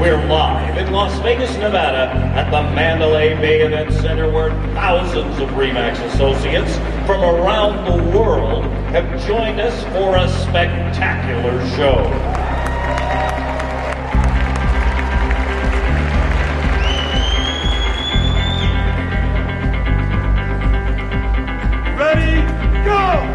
We're live in Las Vegas, Nevada at the Mandalay Bay Event Center where thousands of RE/MAX associates from around the world have joined us for a spectacular show. Ready, go!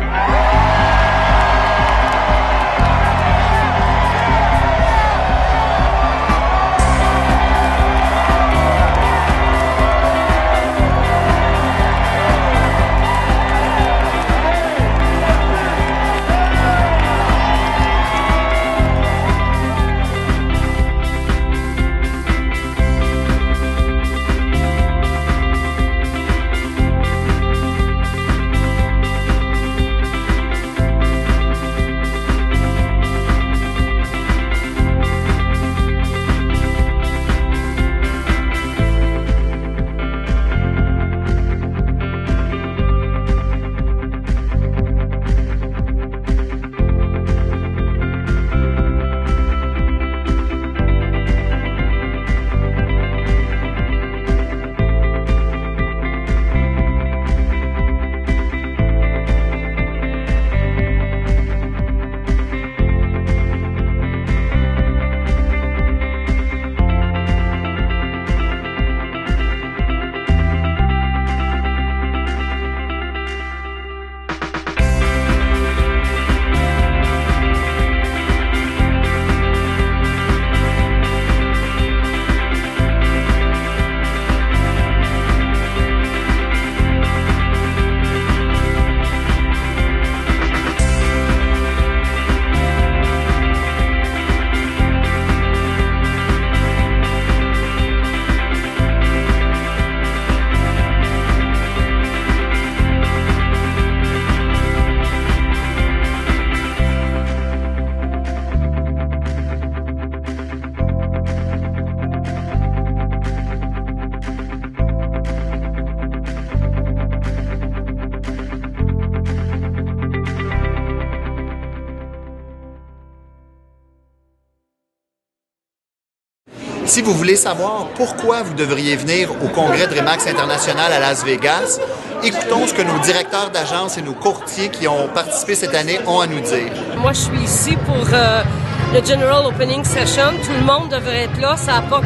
Si vous voulez savoir pourquoi vous devriez venir au congrès de RE/MAX International à Las Vegas, écoutons ce que nos directeurs d'agence et nos courtiers qui ont participé cette année ont à nous dire. Moi, je suis ici pour le General Opening Session. Tout le monde devrait être là. Ça apporte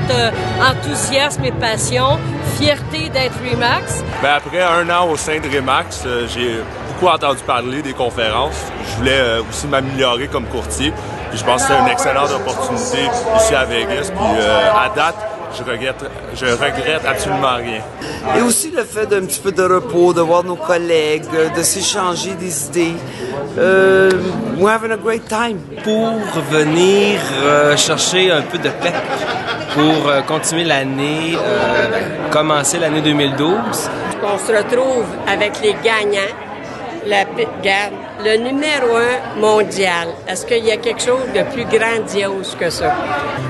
enthousiasme et passion, fierté d'être RE/MAX. Bien, après un an au sein de RE/MAX, j'ai beaucoup entendu parler des conférences. Je voulais aussi m'améliorer comme courtier. Puis je pense que c'est une excellente opportunité ici à Vegas. Puis à date, je regrette absolument rien. Et aussi le fait d'un petit peu de repos, de voir nos collègues, de s'échanger des idées. We're having a great time. Pour venir chercher un peu de pep pour continuer l'année, commencer l'année 2012. On se retrouve avec les gagnants. Le numéro 1 mondial. Est-ce qu'il y a quelque chose de plus grandiose que ça?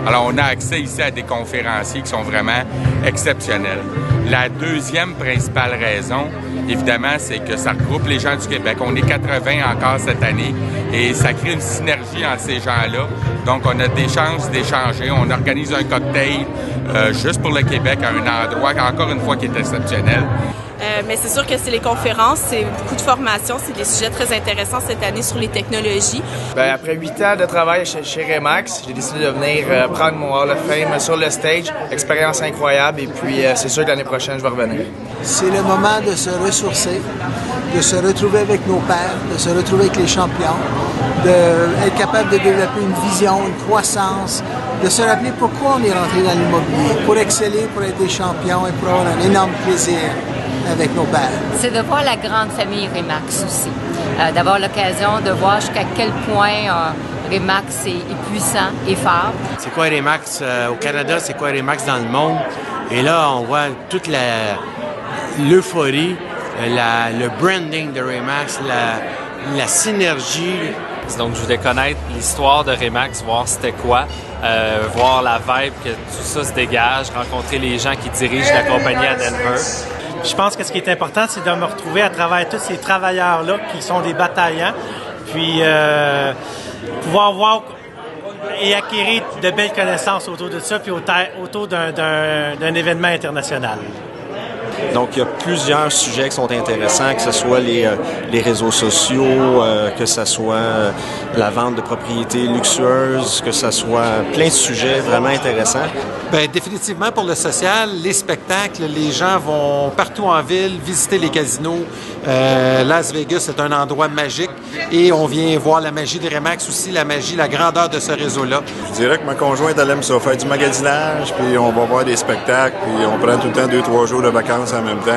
Alors, on a accès ici à des conférenciers qui sont vraiment exceptionnels. La deuxième principale raison, évidemment, c'est que ça regroupe les gens du Québec. On est 80 encore cette année et ça crée une synergie entre ces gens-là. Donc, on a des chances d'échanger. On organise un cocktail juste pour le Québec à un endroit, encore une fois, qui est exceptionnel. Mais c'est sûr que c'est les conférences, c'est beaucoup de formation, c'est des sujets très intéressants cette année sur les technologies. Bien, après 8 ans de travail chez RE/MAX, j'ai décidé de venir prendre mon Hall of Fame sur le stage. Expérience incroyable et puis c'est sûr que l'année prochaine, je vais revenir. C'est le moment de se ressourcer, de se retrouver avec nos pairs, de se retrouver avec les champions, d'être capable de développer une vision, une croissance, de se rappeler pourquoi on est rentré dans l'immobilier, pour exceller, pour être des champions et pour avoir un énorme plaisir avec nos pairs. C'est de voir la grande famille RE/MAX aussi, d'avoir l'occasion de voir jusqu'à quel point RE/MAX est puissant et fort. C'est quoi RE/MAX au Canada, c'est quoi RE/MAX dans le monde? Et là, on voit toute l'euphorie, le branding de RE/MAX, la synergie. Donc, je voulais connaître l'histoire de RE/MAX, voir c'était quoi, voir la vibe que tout ça se dégage, rencontrer les gens qui dirigent la compagnie à Denver. Je pense que ce qui est important, c'est de me retrouver à travers tous ces travailleurs-là qui sont des bataillants, puis pouvoir voir et acquérir de belles connaissances autour de ça, puis autour d'un événement international. Donc, il y a plusieurs sujets qui sont intéressants, que ce soit les réseaux sociaux, que ce soit la vente de propriétés luxueuses, que ce soit plein de sujets vraiment intéressants. Bien, définitivement pour le social, les spectacles, les gens vont partout en ville visiter les casinos. Las Vegas est un endroit magique et on vient voir la magie de Remax aussi, la magie, la grandeur de ce réseau-là. Je dirais que ma conjointe, elle aime ça, faire du magasinage, puis on va voir des spectacles, puis on prend tout le temps 2-3 jours de vacances en même temps.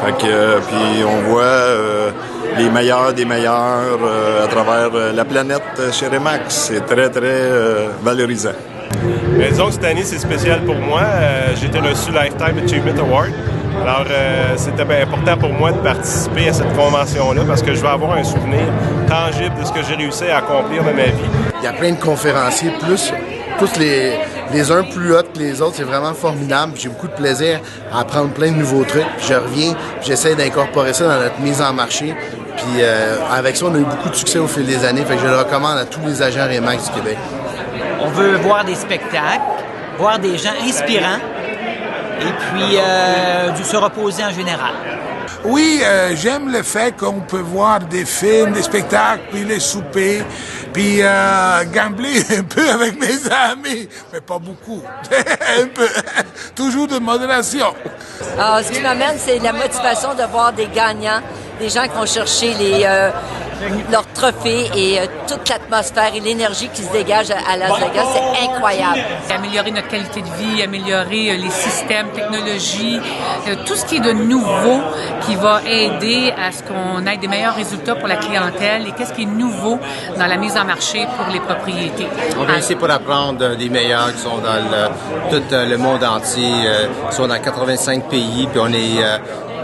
Fait que, puis on voit les meilleurs des meilleurs à travers la planète chez Remax. C'est très, très valorisant. Mais disons que cette année, c'est spécial pour moi. J'ai été reçu Lifetime Achievement Award. Alors, c'était bien important pour moi de participer à cette convention-là parce que je vais avoir un souvenir tangible de ce que j'ai réussi à accomplir dans ma vie. Il y a plein de conférenciers, tous les uns plus hauts que les autres. C'est vraiment formidable. J'ai beaucoup de plaisir à apprendre plein de nouveaux trucs. Puis je reviens, j'essaie d'incorporer ça dans notre mise en marché. Puis avec ça, on a eu beaucoup de succès au fil des années. Fait que je le recommande à tous les agents Remax du Québec. On veut voir des spectacles, voir des gens inspirants et puis se reposer en général. Oui, j'aime le fait qu'on peut voir des films, des spectacles, puis les soupers, puis gambler un peu avec mes amis, mais pas beaucoup, un peu, toujours de modération. Alors, ce qui m'amène, c'est la motivation de voir des gagnants, des gens qui vont chercher leurs trophées et toute l'atmosphère et l'énergie qui se dégage à Las Vegas, c'est incroyable. Améliorer notre qualité de vie, améliorer les systèmes, technologies, tout ce qui est de nouveau qui va aider à ce qu'on ait des meilleurs résultats pour la clientèle et qu'est-ce qui est nouveau dans la mise en marché pour les propriétés. On vient ici pour apprendre des meilleurs qui sont dans tout le monde entier, qui sont dans 85 pays, puis on est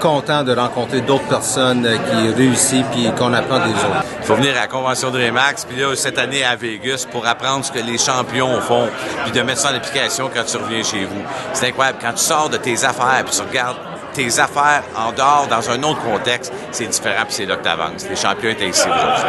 content de rencontrer d'autres personnes qui réussissent puis qu'on apprend des autres. Il faut venir à la convention de Remax, puis là, cette année à Vegas, pour apprendre ce que les champions font, puis de mettre ça en application quand tu reviens chez vous. C'est incroyable. Quand tu sors de tes affaires, puis tu regardes tes affaires en dehors, dans un autre contexte, c'est différent, puis c'est là que tu avances. Les champions étaient ici aujourd'hui.